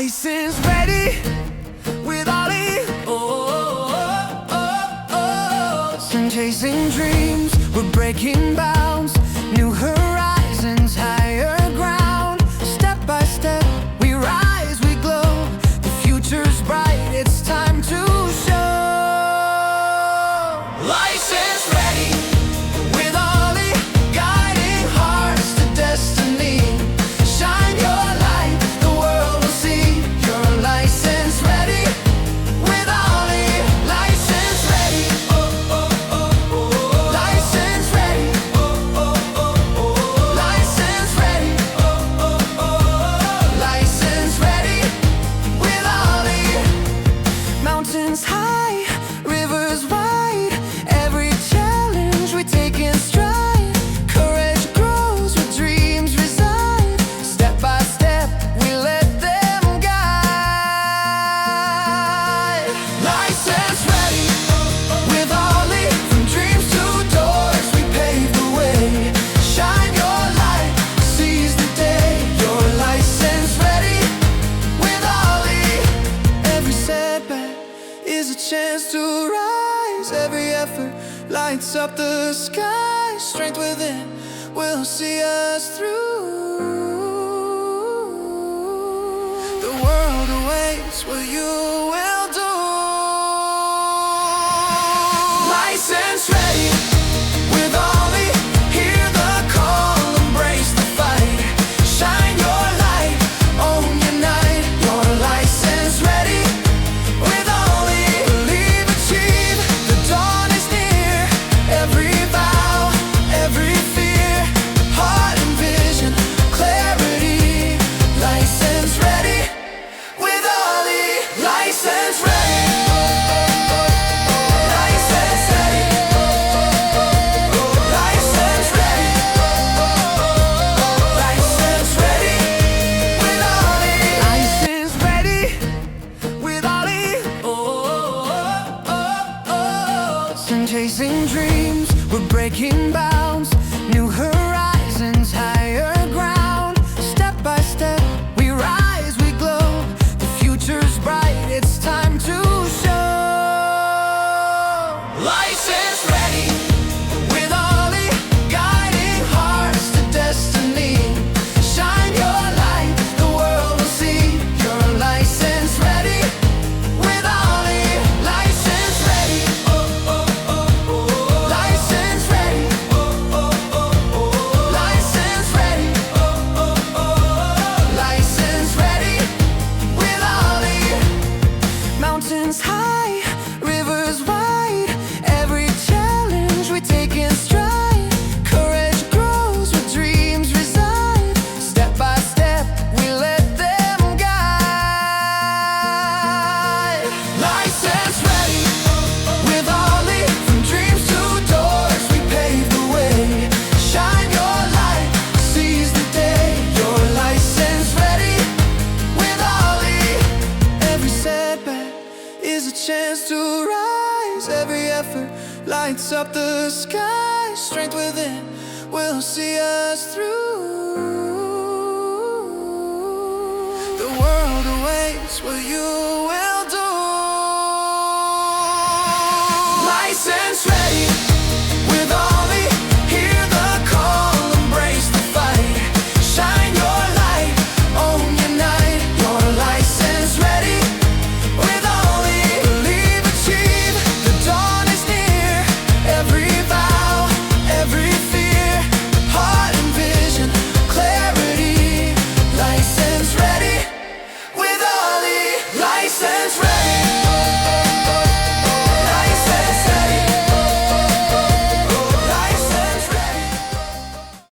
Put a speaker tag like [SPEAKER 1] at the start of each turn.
[SPEAKER 1] License ready with Ollie. And chasing dreams, we're breaking bounds, new horizons, higher ground. Step by step, we rise, we glow. The future's bright, it's time to show. License ready with Ollie, guiding hearts to destiny. Shine your light, the world will see. Your license ready with Ollie. License ready. License ready. License ready. License ready with Ollie. Mountains high, rivers wide. Every challenge we take in stride. Courage grows where dreams reside. Step by step, we let them guide. License ready with Ollie. From dreams to doors, we pave the way. Shine your light, seize the day. Your license ready with Ollie. Every setback is a chance to rise. Every effort lights up the sky. Strength within will see us through. The world awaits what you will do. License ready with Ollie. Hear the call, embrace the fight. Shine your light, own your night. Your license ready with Ollie. Believe, achieve, the dawn is near. Every vow, every fear, heart and vision, clarity. License ready with Ollie. License ready. License ready. License ready. License ready with Ollie. License ready with Ollie. And chasing dreams, we're breaking bounds, new horizons, higher ground. Step by step, we rise, we glow. The future's bright, it's time to show. License ready with Ollie, guiding hearts to destiny. Shine your light, the world will see. Your license ready with Ollie. License ready. License ready. License ready. License ready with Ollie. Mountains high, rivers wide. Every challenge we take in stride. Courage grows where dreams reside. Step by step, we let them guide. License ready with Ollie. From dreams to doors, we pave the way. Shine your light, seize the day. Your license ready with Ollie. Every setback is a chance to rise. Every effort lights up the sky. Strength within will see us through. The world awaits what you